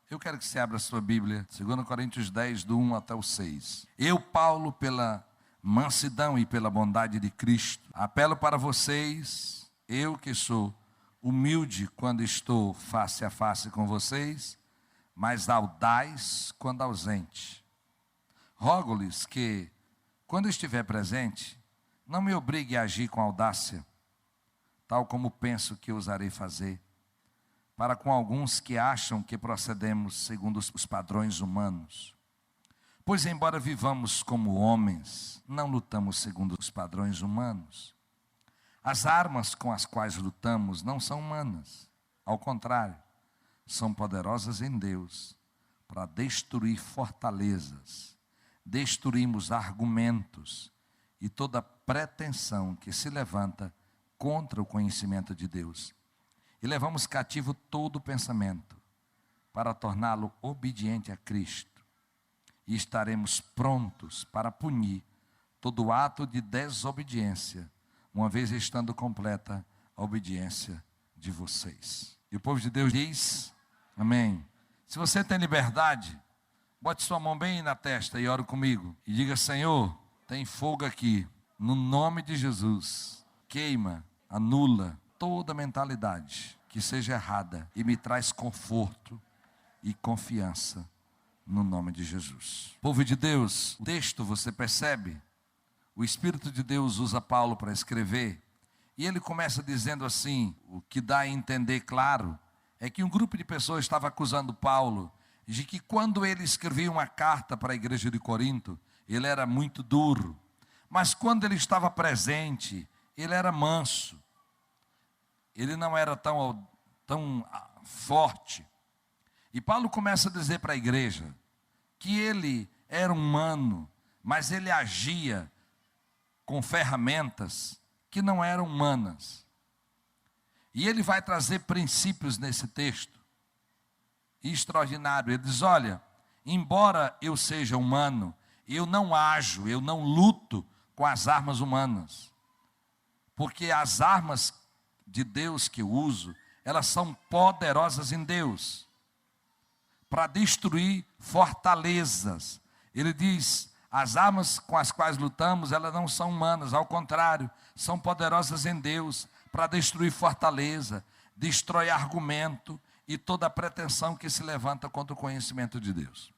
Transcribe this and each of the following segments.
Eu quero que você abra a sua Bíblia, 2 Coríntios 10, do 1 até o 6. Eu, Paulo, pela mansidão e pela bondade de Cristo, apelo para vocês, eu que sou humilde quando estou face a face com vocês, mas audaz quando ausente. Rogo-lhes que, quando estiver presente, não me obrigue a agir com audácia, tal como penso que ousarei fazer, para com alguns que acham que procedemos segundo os padrões humanos. Pois embora vivamos como homens, não lutamos segundo os padrões humanos. As armas com as quais lutamos não são humanas, ao contrário, são poderosas em Deus para destruir fortalezas. Destruímos argumentos e toda pretensão que se levanta contra o conhecimento de Deus. E levamos cativo todo pensamento para torná-lo obediente a Cristo. E estaremos prontos para punir todo ato de desobediência, uma vez estando completa a obediência de vocês. E o povo de Deus diz, amém. Se você tem liberdade, bote sua mão bem na testa e ore comigo. E diga, Senhor, tem fogo aqui, no nome de Jesus. Queima, anula toda mentalidade que seja errada e me traz conforto e confiança no nome de Jesus. Povo de Deus, o texto você percebe, o Espírito de Deus usa Paulo para escrever, e ele começa dizendo assim, o que dá a entender claro, é que um grupo de pessoas estava acusando Paulo, de que quando ele escrevia uma carta para a igreja de Corinto, ele era muito duro, mas quando ele estava presente, ele era manso, ele não era tão forte. E Paulo começa a dizer para a igreja, que ele era humano, mas ele agia com ferramentas que não eram humanas. E ele vai trazer princípios nesse texto, extraordinário. Ele diz, olha, embora eu seja humano, eu não ajo, eu não luto com as armas humanas. Porque as armas de Deus que eu uso, elas são poderosas em Deus, para destruir fortalezas. Ele diz, as armas com as quais lutamos, elas não são humanas, ao contrário, são poderosas em Deus, para destruir fortaleza, destrói argumento e toda pretensão que se levanta contra o conhecimento de Deus.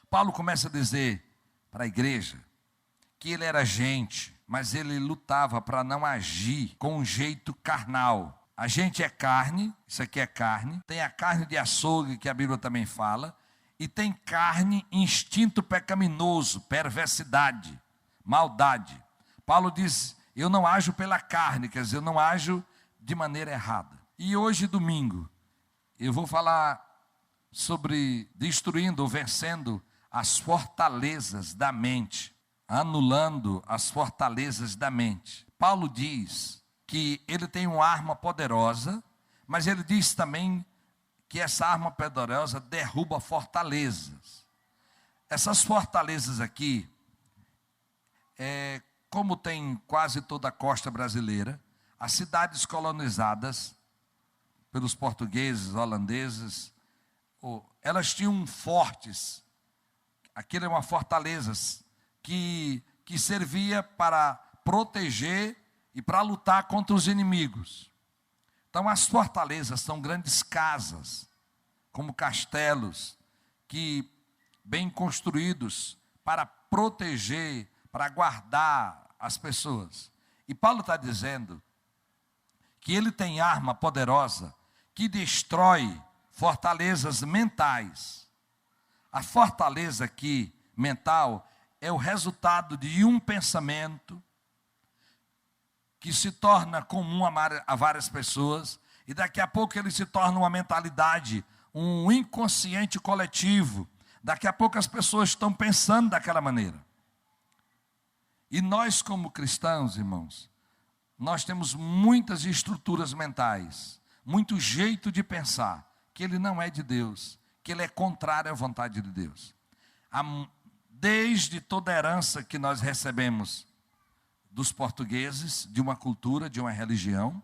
Paulo começa a dizer para a igreja, que ele era gente, mas ele lutava para não agir com um jeito carnal. A gente é carne, isso aqui é carne, tem a carne de açougue, que a Bíblia também fala, e tem carne, instinto pecaminoso, perversidade, maldade. Paulo diz, eu não ajo pela carne, quer dizer, eu não ajo de maneira errada. E hoje, domingo, eu vou falar sobre destruindo ou vencendo as fortalezas da mente, anulando as fortalezas da mente. Paulo diz que ele tem uma arma poderosa, mas ele diz também que essa arma poderosa derruba fortalezas. Essas fortalezas aqui, como tem quase toda a costa brasileira, as cidades colonizadas pelos portugueses, holandeses, elas tinham fortes, aquilo é uma fortaleza que servia para proteger e para lutar contra os inimigos. Então as fortalezas são grandes casas, como castelos, que bem construídos para proteger, para guardar as pessoas. E Paulo está dizendo que ele tem arma poderosa que destrói fortalezas mentais. A fortaleza aqui, mental, é o resultado de um pensamento que se torna comum a várias pessoas, e daqui a pouco ele se torna uma mentalidade, um inconsciente coletivo. Daqui a pouco as pessoas estão pensando daquela maneira. E nós, como cristãos, irmãos, nós temos muitas estruturas mentais, muito jeito de pensar, que ele não é de Deus, que ele é contrário à vontade de Deus. Desde toda a herança que nós recebemos dos portugueses, de uma cultura, de uma religião,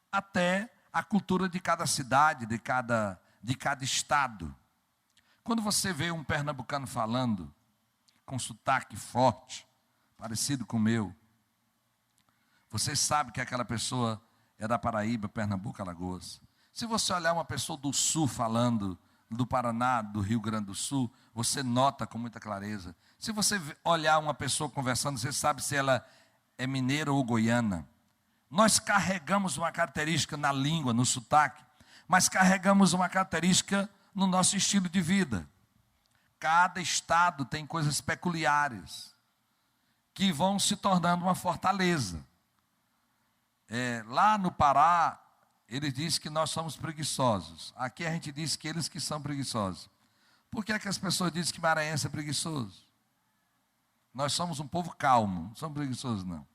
até a cultura de cada cidade, de cada de cada estado. Quando você vê um pernambucano falando, com sotaque forte, parecido com o meu, você sabe que aquela pessoa é da Paraíba, Pernambuco, Alagoas. Se você olhar uma pessoa do sul falando, do Paraná, do Rio Grande do Sul, você nota com muita clareza. Se você olhar uma pessoa conversando, você sabe se ela é mineira ou goiana. Nós carregamos uma característica na língua, no sotaque, mas carregamos uma característica no nosso estilo de vida. Cada estado tem coisas peculiares que vão se tornando uma fortaleza. Lá no Pará, ele diz que nós somos preguiçosos. Aqui a gente diz que eles que são preguiçosos. Por que é que as pessoas dizem que maranhense é preguiçoso? Nós somos um povo calmo, não somos preguiçosos não.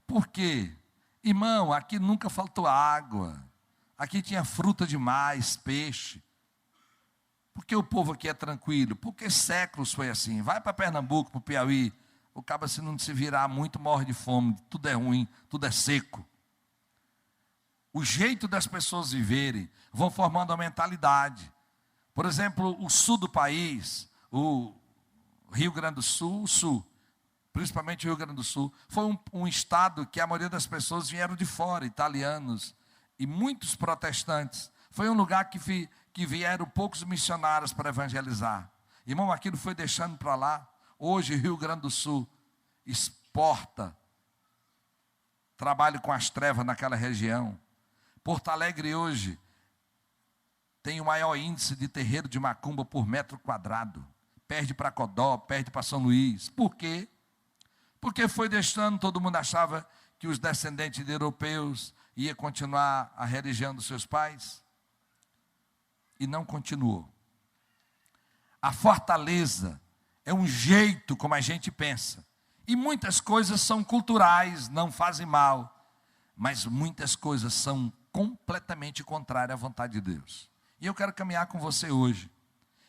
Por quê? Irmão, aqui nunca faltou água. Aqui tinha fruta demais, peixe. Por que o povo aqui é tranquilo? Porque séculos foi assim. Vai para Pernambuco, para o Piauí, o cabo se não se virar muito morre de fome, tudo é ruim, tudo é seco. O jeito das pessoas viverem vão formando a mentalidade. Por exemplo, o sul do país, o Rio Grande do Sul, o sul, principalmente o Rio Grande do Sul, foi um estado que a maioria das pessoas vieram de fora, italianos e muitos protestantes. Foi um lugar que vieram poucos missionários para evangelizar. Irmão, aquilo foi deixando para lá. Hoje, o Rio Grande do Sul exporta trabalho com as trevas naquela região. Porto Alegre hoje tem o maior índice de terreiro de macumba por metro quadrado. Perde para Codó, perde para São Luís. Por quê? Porque foi deixando, todo mundo achava que os descendentes de europeus iam continuar a religião dos seus pais. E não continuou. A fortaleza é um jeito como a gente pensa. E muitas coisas são culturais, não fazem mal. Mas muitas coisas são completamente contrárias à vontade de Deus. E eu quero caminhar com você hoje,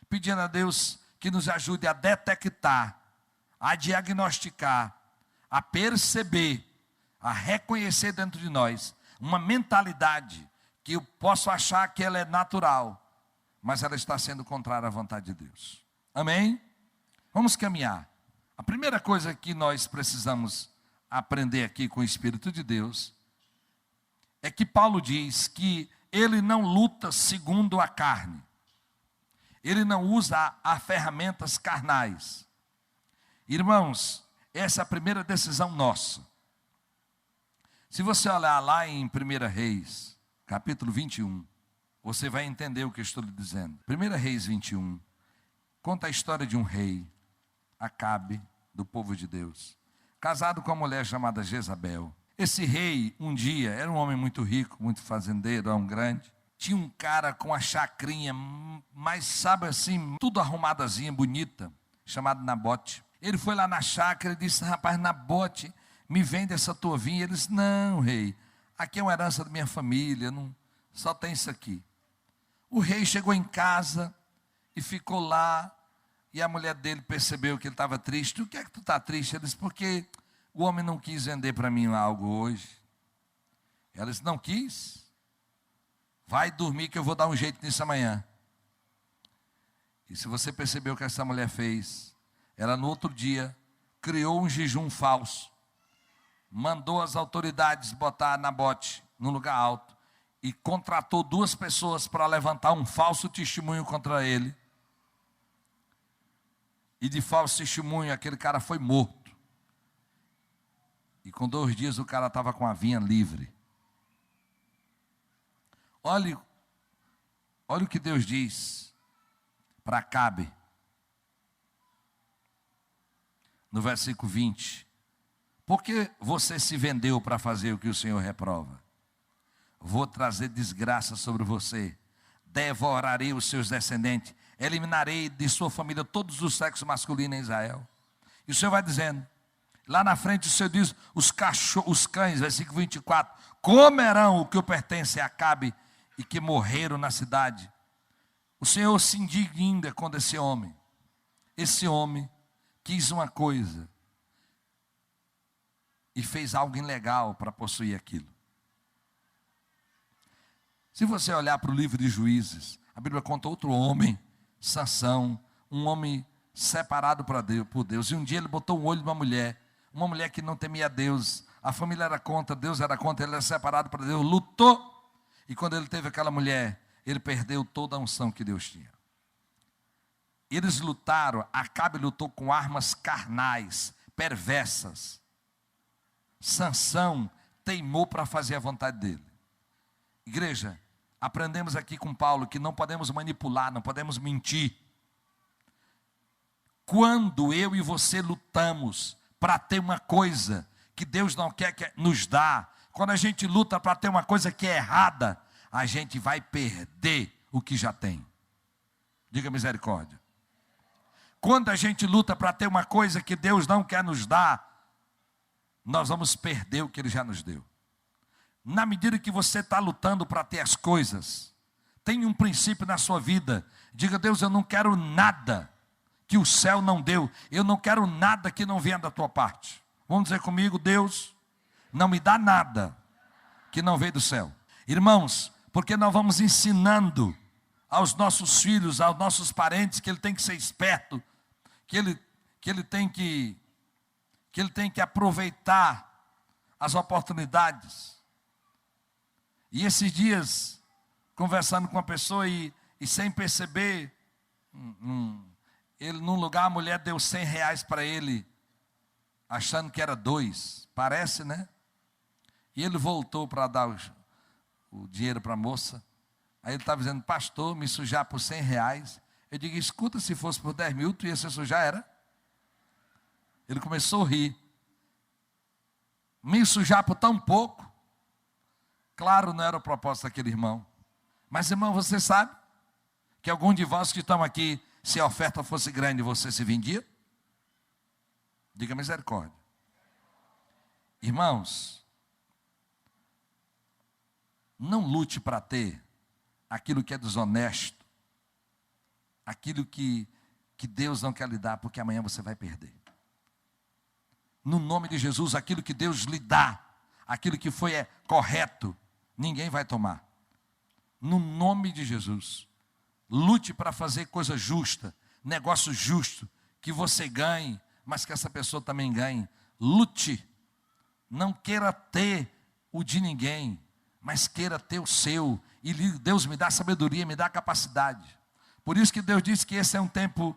pedindo a Deus que nos ajude a detectar, a diagnosticar, a perceber, a reconhecer dentro de nós uma mentalidade que eu posso achar que ela é natural, mas ela está sendo contrária à vontade de Deus. Amém? Vamos caminhar. A primeira coisa que nós precisamos aprender aqui com o Espírito de Deus é que Paulo diz que ele não luta segundo a carne. Ele não usa as ferramentas carnais. Irmãos, essa é a primeira decisão nossa. Se você olhar lá em 1 Reis, capítulo 21, você vai entender o que eu estou lhe dizendo. 1 Reis 21, conta a história de um rei, Acabe, do povo de Deus, casado com uma mulher chamada Jezabel. Esse rei, um dia, era um homem muito rico, muito fazendeiro, um grande. Tinha um cara com a chacrinha, mas sabe assim, tudo arrumadazinha, bonita, chamado Nabote. Ele foi lá na chácara e disse: rapaz, Nabote, me vende essa tua vinha. Ele disse: não, rei, aqui é uma herança da minha família, não, só tem isso aqui. O rei chegou em casa e ficou lá, e a mulher dele percebeu que ele estava triste. O que é que tu está triste? Ele disse: porque o homem não quis vender para mim algo hoje. Ela disse: não quis? Vai dormir que eu vou dar um jeito nisso amanhã. E se você percebeu o que essa mulher fez, ela no outro dia criou um jejum falso, mandou as autoridades botar Nabote num lugar alto e contratou 2 pessoas para levantar um falso testemunho contra ele. E de falso testemunho aquele cara foi morto. E com 2 dias o cara estava com a vinha livre. Olha o que Deus diz para Acabe, no versículo 20. Por que você se vendeu para fazer o que o Senhor reprova? Vou trazer desgraça sobre você, devorarei os seus descendentes, eliminarei de sua família todos os sexos masculinos em Israel. E o Senhor vai dizendo, lá na frente o Senhor diz: os cães, versículo 24, comerão o que eu pertence a Acabe e que morreram na cidade. O Senhor se indigna contra esse homem. Esse homem quis uma coisa e fez algo ilegal para possuir aquilo. Se você olhar para o livro de Juízes, A Bíblia conta outro homem, Sansão, um homem separado por Deus. E um dia ele botou um olho numa mulher, uma mulher que não temia a Deus. A família era contra, Deus era contra, ele era separado para Deus, lutou. E quando ele teve aquela mulher, ele perdeu toda a unção que Deus tinha. Eles lutaram, Acabe lutou com armas carnais, perversas. Sansão teimou para fazer a vontade dele. Igreja, aprendemos aqui com Paulo que não podemos manipular, não podemos mentir. Quando eu e você lutamos para ter uma coisa que Deus não quer nos dar, quando a gente luta para ter uma coisa que é errada, a gente vai perder o que já tem. Diga misericórdia. Quando a gente luta para ter uma coisa que Deus não quer nos dar, nós vamos perder o que Ele já nos deu. Na medida que você está lutando para ter as coisas, tem um princípio na sua vida. Diga: Deus, eu não quero nada que o céu não deu. Eu não quero nada que não venha da tua parte. Vamos dizer comigo: Deus, não me dá nada que não veio do céu. Irmãos, porque nós vamos ensinando aos nossos filhos, aos nossos parentes, que ele tem que ser esperto, que ele tem que aproveitar as oportunidades. E esses dias, conversando com uma pessoa e sem perceber, ele num lugar, a mulher deu R$100 para ele, achando que era 2, parece, né? E ele voltou para dar o dinheiro para a moça. Aí ele estava dizendo: pastor, me sujar por R$100. Eu digo: escuta, se fosse por 10 mil, tu ia se sujar, era? Ele começou a rir. Me sujar por tão pouco? Claro, não era o propósito daquele irmão. Mas, irmão, você sabe que algum de vós que estão aqui, se a oferta fosse grande, você se vendia? Diga misericórdia. Irmãos, não lute para ter aquilo que é desonesto, aquilo que Deus não quer lhe dar, porque amanhã você vai perder. No nome de Jesus, aquilo que Deus lhe dá, aquilo que foi correto, ninguém vai tomar. No nome de Jesus, lute para fazer coisa justa, negócio justo, que você ganhe, mas que essa pessoa também ganhe. Lute, não queira ter o de ninguém, mas queira ter o seu. E Deus me dá sabedoria, me dá capacidade. Por isso que Deus disse que esse é um tempo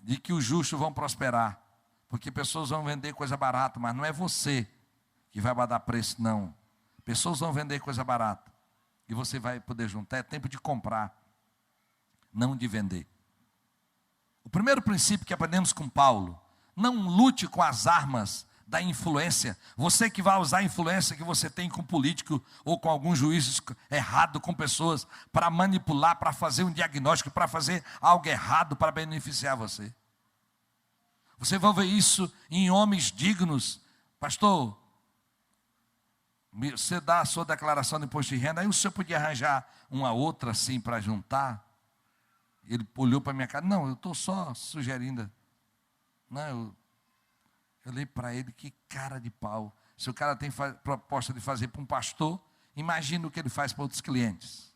de que os justos vão prosperar. Porque pessoas vão vender coisa barata, mas não é você que vai dar preço, não. Pessoas vão vender coisa barata e você vai poder juntar. É tempo de comprar, não de vender. O primeiro princípio que aprendemos com Paulo: não lute com as armas da influência. Você que vai usar a influência que você tem com político ou com alguns juízes errado, com pessoas, para manipular, para fazer um diagnóstico, para fazer algo errado para beneficiar você. Você vai ver isso em homens dignos. Pastor, você dá a sua declaração de imposto de renda, aí o senhor podia arranjar uma outra assim para juntar? Ele olhou para a minha cara: não, eu estou só sugerindo. Não, eu olhei para ele: que cara de pau. Se o cara tem proposta de fazer para um pastor, imagina o que ele faz para outros clientes.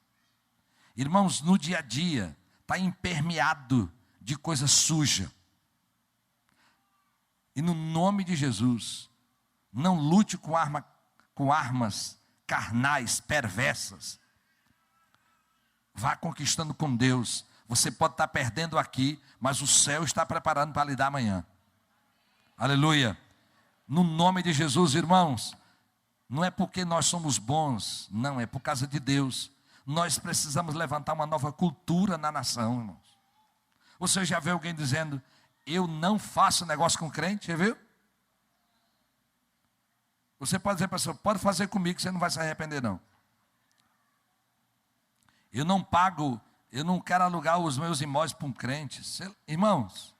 Irmãos, no dia a dia, está impermeado de coisa suja. E no nome de Jesus, não lute com armas carnais, perversas. Vá conquistando com Deus. Você pode estar perdendo aqui, mas o céu está preparando para lhe dar amanhã. Aleluia. No nome de Jesus, irmãos, não é porque nós somos bons, não, é por causa de Deus. Nós precisamos levantar uma nova cultura na nação, irmãos. Você já vê alguém dizendo: eu não faço negócio com crente, já viu? Você pode dizer para a pessoa: pode fazer comigo, você não vai se arrepender não. Eu não pago, eu não quero alugar os meus imóveis para um crente. Irmãos,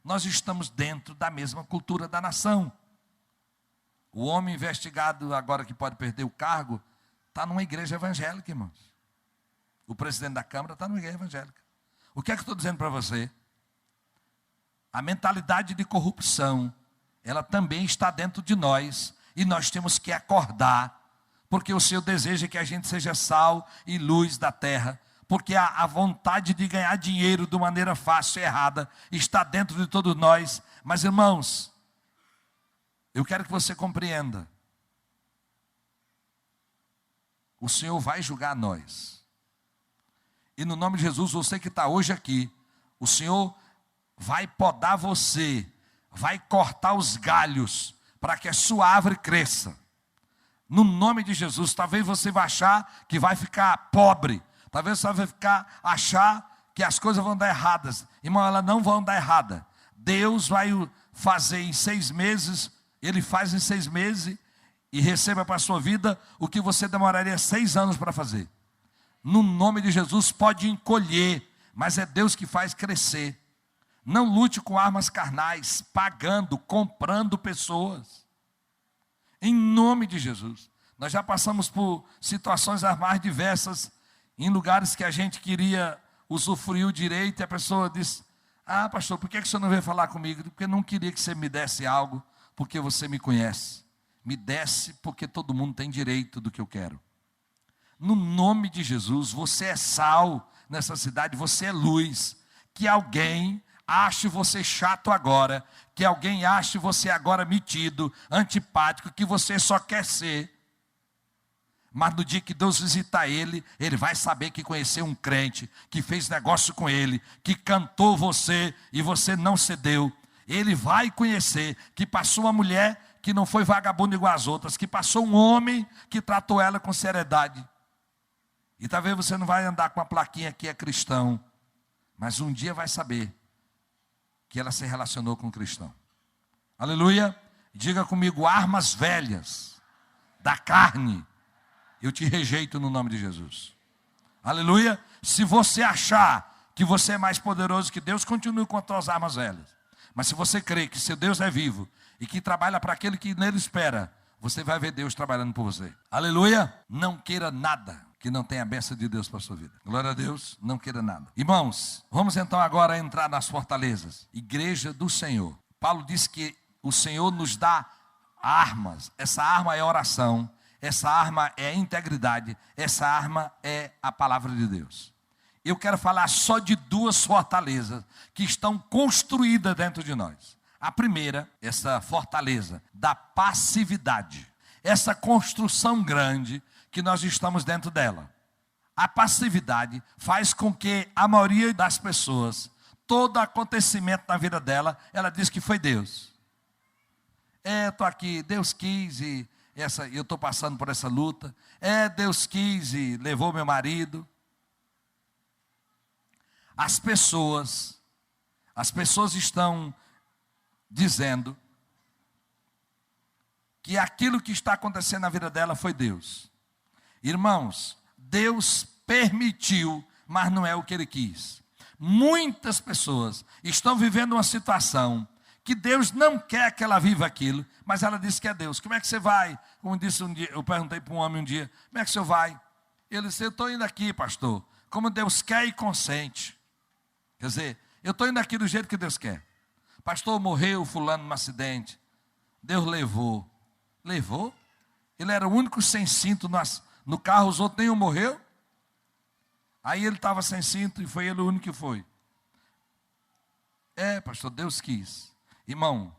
nós estamos dentro da mesma cultura da nação. O homem investigado agora que pode perder o cargo, está numa igreja evangélica, irmãos. O presidente da Câmara está numa igreja evangélica. O que é que eu estou dizendo para você? A mentalidade de corrupção, ela também está dentro de nós, e nós temos que acordar, porque o Senhor deseja que a gente seja sal e luz da terra, porque a vontade de ganhar dinheiro de maneira fácil e errada está dentro de todos nós. Mas, irmãos, eu quero que você compreenda. O Senhor vai julgar nós. E no nome de Jesus, você que está hoje aqui, o Senhor vai podar você, vai cortar os galhos, para que a sua árvore cresça. No nome de Jesus. Talvez você vai achar que vai ficar pobre. Talvez você vai achar que as coisas vão dar erradas. Irmão, elas não vão dar errada. Deus vai fazer em 6 meses, Ele faz em 6 meses, e receba para a sua vida o que você demoraria 6 anos para fazer. No nome de Jesus, pode encolher, mas é Deus que faz crescer. Não lute com armas carnais, pagando, comprando pessoas. Em nome de Jesus. Nós já passamos por situações as mais diversas, em lugares que a gente queria usufruir o direito, e a pessoa disse: ah, pastor, por que o senhor não veio falar comigo? Porque eu não queria que você me desse algo, porque você me conhece. Me desse porque todo mundo tem direito do que eu quero. No nome de Jesus, você é sal nessa cidade, você é luz. Que alguém ache você chato agora, que alguém ache você agora metido, antipático, que você só quer ser. Mas no dia que Deus visitar ele, ele vai saber que conheceu um crente, que fez negócio com ele, que cantou você e você não cedeu. Ele vai conhecer que passou uma mulher que não foi vagabunda igual as outras, que passou um homem que tratou ela com seriedade. E talvez você não vai andar com uma plaquinha que é cristão, mas um dia vai saber que ela se relacionou com um cristão. Aleluia. Diga comigo: armas velhas da carne, eu te rejeito no nome de Jesus. Aleluia. Se você achar que você é mais poderoso que Deus, continue com as suas armas velhas. Mas se você crê que seu Deus é vivo e que trabalha para aquele que nele espera, você vai ver Deus trabalhando por você. Aleluia. Não queira nada que não tenha a bênção de Deus para a sua vida. Glória a Deus. Não queira nada. Irmãos, vamos então agora entrar nas fortalezas. Igreja do Senhor. Paulo diz que o Senhor nos dá armas. Essa arma é oração. Essa arma é integridade. Essa arma é a palavra de Deus. Eu quero falar só de 2 fortalezas que estão construídas dentro de nós. A primeira, essa fortaleza da passividade. Essa construção grande que nós estamos dentro dela. A passividade faz com que a maioria das pessoas, todo acontecimento na vida dela, ela diz que foi Deus. Estou aqui, Deus quis e eu estou passando por essa luta. Deus quis e levou meu marido. As pessoas estão dizendo que aquilo que está acontecendo na vida dela foi Deus. Irmãos, Deus permitiu, mas não é o que Ele quis. Muitas pessoas estão vivendo uma situação que Deus não quer que ela viva aquilo, mas ela diz que é Deus. Como é que você vai? Como disse um dia, eu perguntei para um homem um dia: como é que o senhor vai? Ele disse: eu estou indo aqui, pastor, como Deus quer e consente. Quer dizer, eu estou indo aqui do jeito que Deus quer. Pastor, morreu fulano num acidente. Deus levou. Levou? Ele era o único sem cinto no carro, os outros nenhum morreu. Aí ele estava sem cinto e foi ele o único que foi. Pastor, Deus quis. Irmão,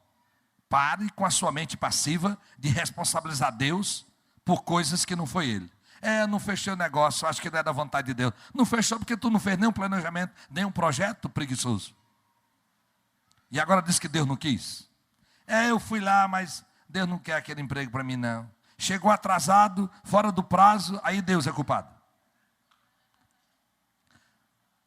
pare com a sua mente passiva de responsabilizar Deus por coisas que não foi Ele. Não fechei o negócio, acho que não é da vontade de Deus. Não fechou porque tu não fez nenhum planejamento, nenhum projeto preguiçoso. E agora diz que Deus não quis. Eu fui lá, mas Deus não quer aquele emprego para mim não. Chegou atrasado, fora do prazo, aí Deus é culpado.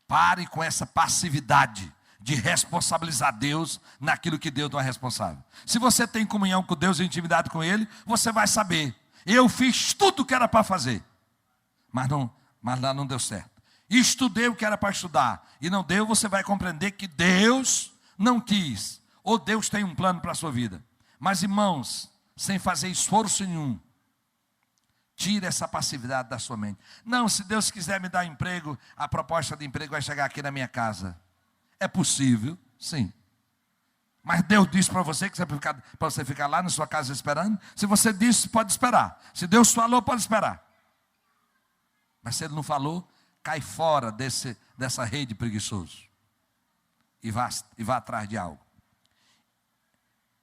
Pare com essa passividade de responsabilizar Deus naquilo que Deus não é responsável. Se você tem comunhão com Deus e intimidade com Ele, você vai saber: eu fiz tudo o que era para fazer, mas lá não deu certo. Estudei o que era para estudar e não deu. Você vai compreender que Deus não quis, ou Deus tem um plano para a sua vida. Mas, irmãos, sem fazer esforço nenhum, tire essa passividade da sua mente. Não, se Deus quiser me dar emprego, a proposta de emprego vai chegar aqui na minha casa. É possível, sim. Mas Deus disse para você que para você ficar lá na sua casa esperando. Se você disse, pode esperar. Se Deus falou, pode esperar. Mas se Ele não falou, cai fora dessa rede preguiçoso. E vá atrás de algo.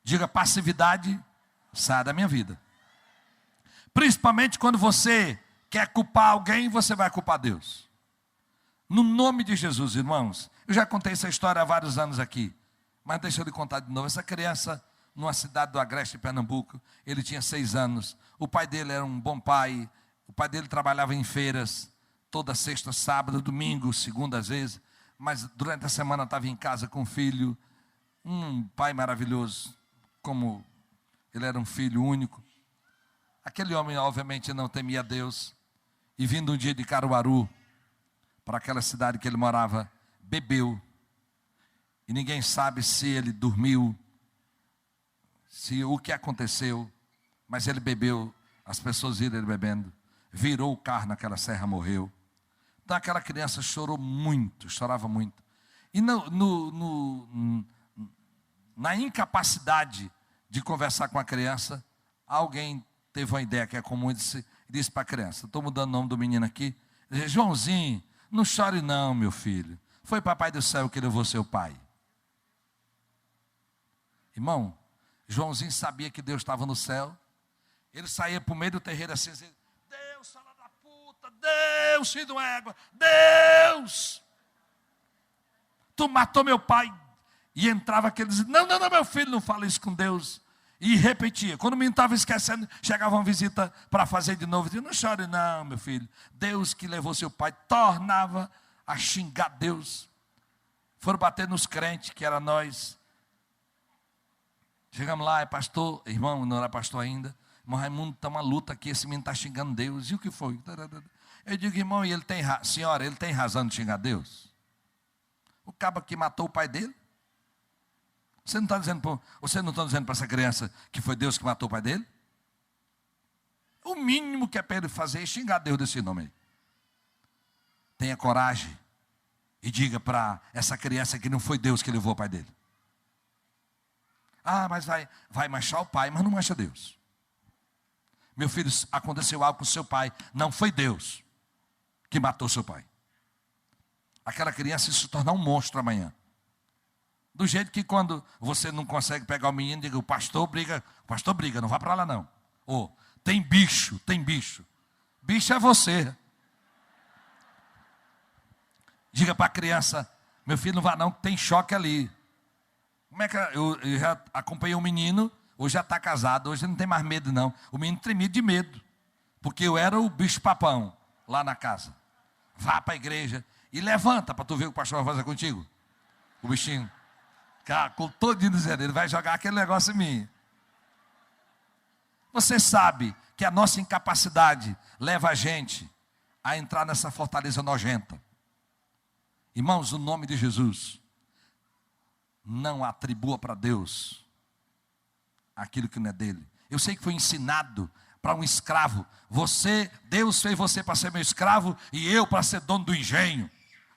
Diga: passividade, sai da minha vida. Principalmente quando você quer culpar alguém, você vai culpar Deus. No nome de Jesus, irmãos. Eu já contei essa história há vários anos aqui, mas deixa eu lhe contar de novo. Essa criança, numa cidade do Agreste, Pernambuco, ele tinha 6 anos. O pai dele era um bom pai. O pai dele trabalhava em feiras, toda sexta, sábado, domingo, segunda às vezes. Mas durante a semana estava em casa com o filho. Um pai maravilhoso, como ele era um filho único. Aquele homem, obviamente, não temia Deus. E vindo um dia de Caruaru, para aquela cidade que ele morava, bebeu. E ninguém sabe se ele dormiu, se o que aconteceu. Mas ele bebeu, as pessoas viram ele bebendo. Virou o carro naquela serra, morreu. Então aquela criança chorou muito, chorava muito. E na incapacidade de conversar com a criança, alguém teve uma ideia que é comum e disse para a criança: estou mudando o nome do menino aqui. Disse: Joãozinho, não chore não, meu filho. Foi papai do céu que levou seu pai. Irmão, Joãozinho sabia que Deus estava no céu. Ele saía para o meio do terreiro assim: Deus, filha da puta, Deus, filho de uma égua, Deus, tu matou meu pai. E entrava aquele dizendo: não, meu filho, não fala isso com Deus. E repetia. Quando o menino estava esquecendo, chegava uma visita para fazer de novo. Dizia: não chore não, meu filho. Deus que levou seu pai. Tornava a xingar Deus. Foram bater nos crentes, que era nós. Chegamos lá: é pastor, irmão, não era pastor ainda. Irmão Raimundo, está uma luta aqui, esse menino está xingando Deus. E o que foi? Eu digo: irmão, e ele tem senhora, ele tem razão de xingar Deus? O cabo que matou o pai dele? Você não está dizendo para essa criança que foi Deus que matou o pai dele? O mínimo que é para ele fazer é xingar Deus desse nome aí. Tenha coragem e diga para essa criança que não foi Deus que levou o pai dele. Ah, mas vai manchar o pai, mas não mancha Deus. Meu filho, aconteceu algo com seu pai, não foi Deus que matou seu pai. Aquela criança se tornar um monstro amanhã. Do jeito que quando você não consegue pegar o menino, diga: o pastor briga, não vá para lá não. Ou, tem bicho. Bicho é você. Diga para a criança: meu filho, não vá não, que tem choque ali. Como é que eu já acompanhei um menino, hoje já está casado, hoje não tem mais medo não. O menino tremia de medo, porque eu era o bicho papão lá na casa. Vá para a igreja e levanta para tu ver o que o pastor vai fazer contigo. O bichinho. Cara, com todo dizendo, ele vai jogar aquele negócio em mim. Você sabe que a nossa incapacidade leva a gente a entrar nessa fortaleza nojenta. Irmãos, no nome de Jesus, não atribua para Deus aquilo que não é dele. Eu sei que foi ensinado para um escravo. Deus fez você para ser meu escravo e eu para ser dono do engenho.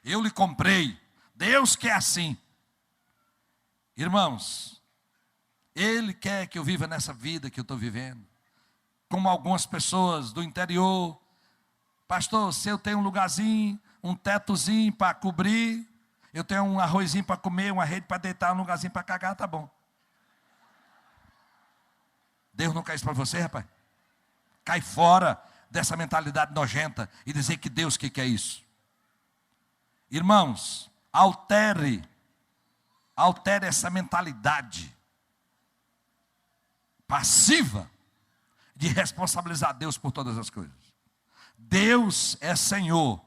Eu lhe comprei. Deus quer assim. Irmãos, Ele quer que eu viva nessa vida que eu estou vivendo. Como algumas pessoas do interior: pastor, se eu tenho um lugarzinho, um tetozinho para cobrir, eu tenho um arrozinho para comer, uma rede para deitar, um lugarzinho para cagar, tá bom. Deus não quer isso para você, rapaz. Cai fora dessa mentalidade nojenta e dizer que Deus que quer isso. Irmãos, altere essa mentalidade passiva de responsabilizar Deus por todas as coisas. Deus é Senhor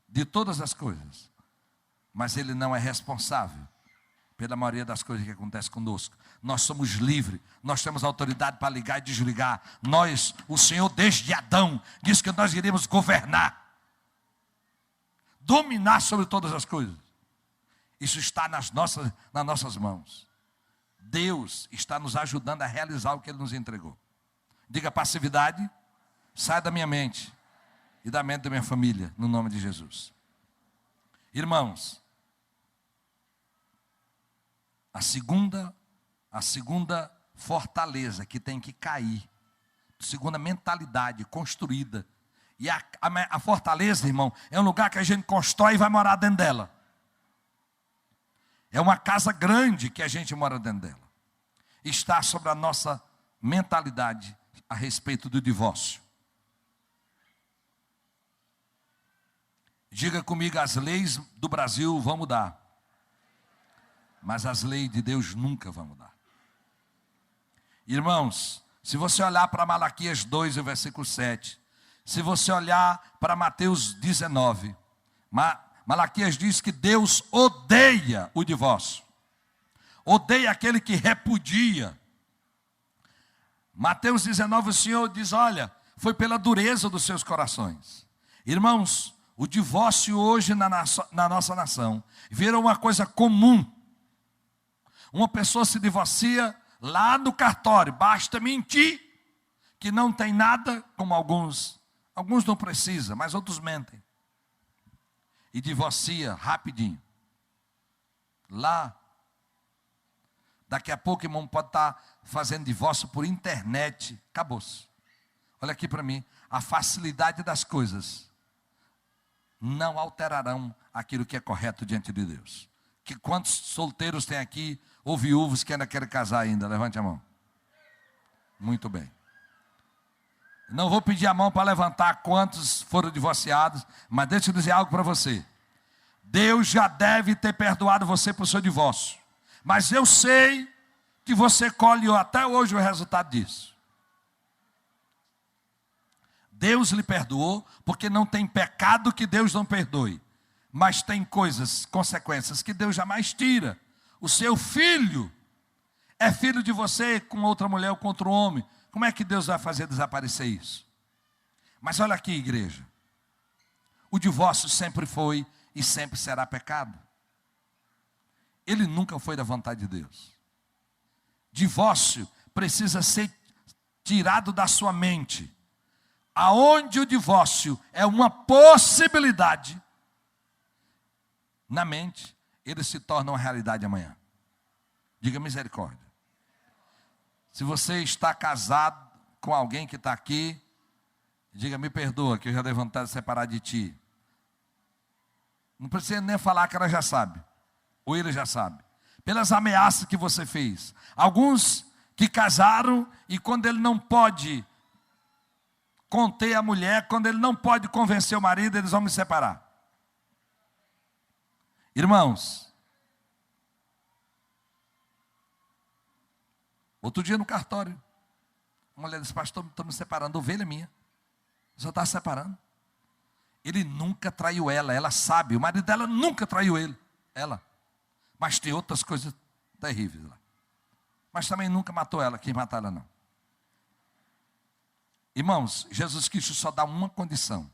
de todas as coisas, mas Ele não é responsável pela maioria das coisas que acontecem conosco. Nós somos livres, nós temos autoridade para ligar e desligar. O Senhor desde Adão disse que nós iríamos governar, dominar sobre todas as coisas. Isso está nas nossas mãos. Deus está nos ajudando a realizar o que Ele nos entregou. Diga: passividade, sai da minha mente e da mente da minha família, no nome de Jesus. Irmãos, a segunda fortaleza que tem que cair, segunda mentalidade construída E a fortaleza, irmão, é um lugar que a gente constrói e vai morar dentro dela. É uma casa grande que a gente mora dentro dela. Está sobre a nossa mentalidade a respeito do divórcio. Diga comigo, as leis do Brasil vão mudar, mas as leis de Deus nunca vão mudar. Irmãos, se você olhar para Malaquias 2, o versículo 7, se você olhar para Mateus 19, Malaquias diz que Deus odeia o divórcio, odeia aquele que repudia. Mateus 19, o Senhor diz, olha, foi pela dureza dos seus corações. Irmãos, o divórcio hoje na nossa nação virou uma coisa comum. Uma pessoa se divorcia lá no cartório, basta mentir que não tem nada, como alguns não precisam, mas outros mentem. E divorcia rapidinho. Lá, daqui a pouco, irmão, pode estar fazendo divórcio por internet, acabou-se. Olha aqui para mim, a facilidade das coisas não alterarão aquilo que é correto diante de Deus. Que quantos solteiros tem aqui, ou viúvos que ainda querem casar ainda? Levante a mão. Muito bem. Não vou pedir a mão para levantar quantos foram divorciados, mas deixa eu dizer algo para você. Deus já deve ter perdoado você por seu divórcio. Mas eu sei que você colhe até hoje o resultado disso. Deus lhe perdoou, porque não tem pecado que Deus não perdoe. Mas tem coisas, consequências que Deus jamais tira. O seu filho é filho de você com outra mulher ou com outro homem. Como é que Deus vai fazer desaparecer isso? Mas olha aqui, igreja. O divórcio sempre foi e sempre será pecado. Ele nunca foi da vontade de Deus. Divórcio precisa ser tirado da sua mente. Aonde o divórcio é uma possibilidade, na mente, ele se torna uma realidade amanhã. Diga misericórdia. Se você está casado com alguém que está aqui, diga, me perdoa, que eu já dei vontade de separar de ti. Não precisa nem falar que ela já sabe, ou ele já sabe. Pelas ameaças que você fez. Alguns que casaram e quando ele não pode conter a mulher, quando ele não pode convencer o marido, eles vão me separar. Irmãos, outro dia no cartório, uma mulher disse, pastor, estou me separando, ovelha minha, só está separando. Ele nunca traiu ela, ela sabe, o marido dela nunca traiu ela. Mas tem outras coisas terríveis lá. Mas também nunca matou ela, quem matar ela não. Irmãos, Jesus Cristo só dá uma condição,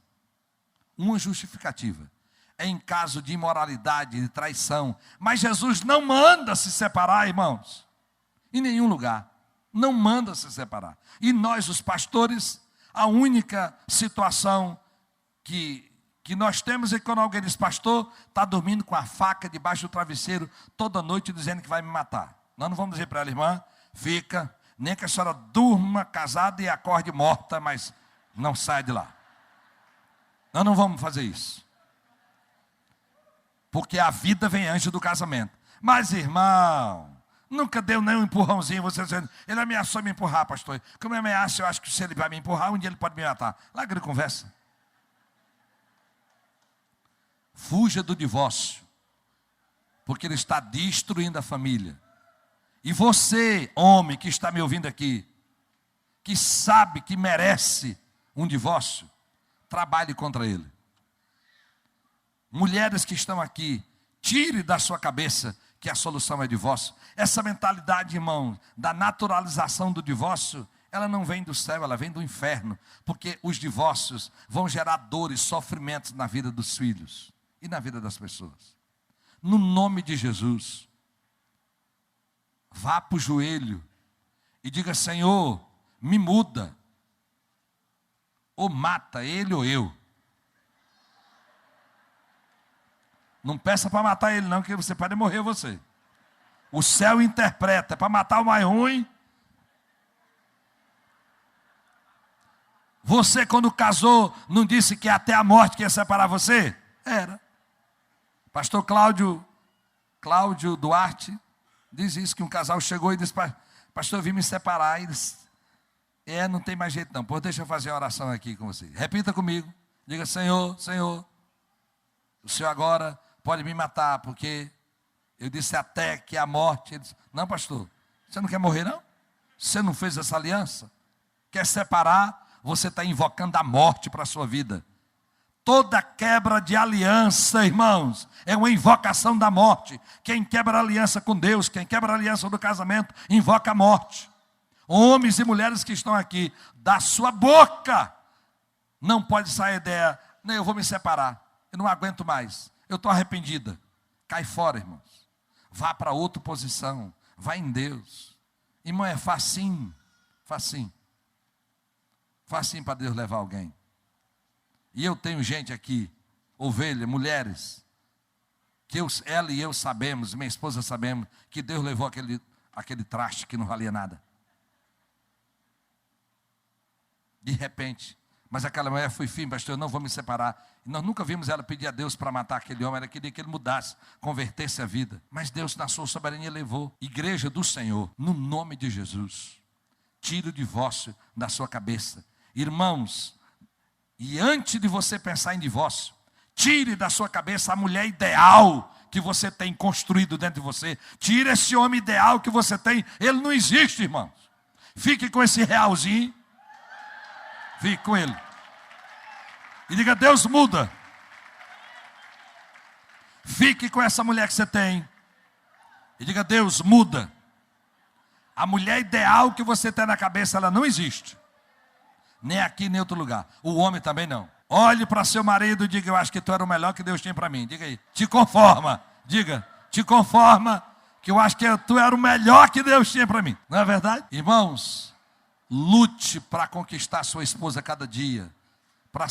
uma justificativa. É em caso de imoralidade, de traição. Mas Jesus não manda se separar, irmãos. Em nenhum lugar. Não manda se separar. E nós, os pastores, a única situação que nós temos é quando alguém diz, pastor, está dormindo com a faca debaixo do travesseiro toda noite dizendo que vai me matar. Nós não vamos dizer para ela, irmã, fica, nem que a senhora durma casada e acorde morta, mas não sai de lá. Nós não vamos fazer isso. Porque a vida vem antes do casamento. Mas, irmão, nunca deu nem um empurrãozinho, você dizendo, ele ameaçou me empurrar, pastor. Como ameaça, eu acho que se ele vai me empurrar, um dia ele pode me matar. Larga de conversa. Fuja do divórcio, porque ele está destruindo a família. E você, homem que está me ouvindo aqui, que sabe que merece um divórcio, trabalhe contra ele. Mulheres que estão aqui, tire da sua cabeça que a solução é divórcio. Essa mentalidade, irmão, da naturalização do divórcio, ela não vem do céu, ela vem do inferno. Porque os divórcios vão gerar dores, sofrimentos na vida dos filhos e na vida das pessoas. No nome de Jesus, vá para o joelho e diga, Senhor, me muda. Ou mata ele ou eu. Não peça para matar ele não, que você pode morrer você. O céu interpreta, para matar o mais ruim. Você, quando casou, não disse que até a morte que ia separar você? Era. Pastor Cláudio Duarte diz isso, que um casal chegou e disse: pastor, eu vim me separar. E disse: não tem mais jeito não. Pô, deixa eu fazer uma oração aqui com você. Repita comigo. Diga: Senhor, o Senhor agora pode me matar, porque eu disse até que a morte. Ele disse: não, pastor, você não quer morrer não? Você não fez essa aliança? Quer separar? Você está invocando a morte para a sua vida. Toda quebra de aliança, irmãos, é uma invocação da morte. Quem quebra a aliança com Deus, quem quebra a aliança do casamento, invoca a morte. Homens e mulheres que estão aqui, da sua boca não pode sair a ideia: não, eu vou me separar, eu não aguento mais, eu estou arrependida. Cai fora, irmãos. Vá para outra posição, vá em Deus. Irmão, é facinho para Deus levar alguém. E eu tenho gente aqui, ovelha, mulheres, que ela e eu sabemos, minha esposa sabemos, que Deus levou aquele traste que não valia nada. De repente. Mas aquela mulher foi firme: pastor, eu não vou me separar. E nós nunca vimos ela pedir a Deus para matar aquele homem. Ela queria que ele mudasse, convertesse a vida. Mas Deus, na sua soberania, levou. Igreja do Senhor, no nome de Jesus, tire o divórcio da sua cabeça. Irmãos, e antes de você pensar em divórcio, tire da sua cabeça a mulher ideal que você tem construído dentro de você. Tire esse homem ideal que você tem. Ele não existe, irmãos. Fique com esse realzinho. Fique com ele. E diga: Deus, muda. Fique com essa mulher que você tem. E diga: Deus, muda. A mulher ideal que você tem na cabeça, ela não existe. Nem aqui, nem em outro lugar. O homem também não. Olhe para seu marido e diga: eu acho que tu era o melhor que Deus tinha para mim. Diga aí. Te conforma. Diga: te conforma, que eu acho que tu era o melhor que Deus tinha para mim. Não é verdade? Irmãos, lute para conquistar sua esposa cada dia. Para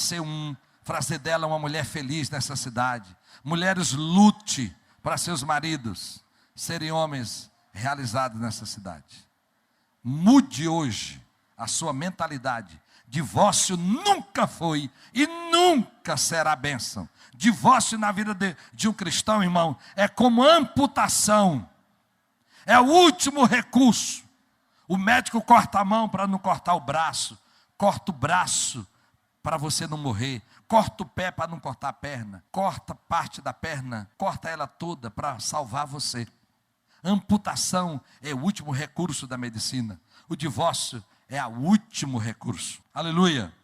fazer dela uma mulher feliz nessa cidade. Mulheres, lute para seus maridos serem homens realizados nessa cidade. Mude hoje a sua mentalidade. Divórcio nunca foi e nunca será bênção. Divórcio na vida de um cristão, irmão, é como amputação. É o último recurso. O médico corta a mão para não cortar o braço. Corta o braço para você não morrer. Corta o pé para não cortar a perna. Corta parte da perna. Corta ela toda para salvar você. Amputação é o último recurso da medicina. O divórcio é o último recurso. Aleluia.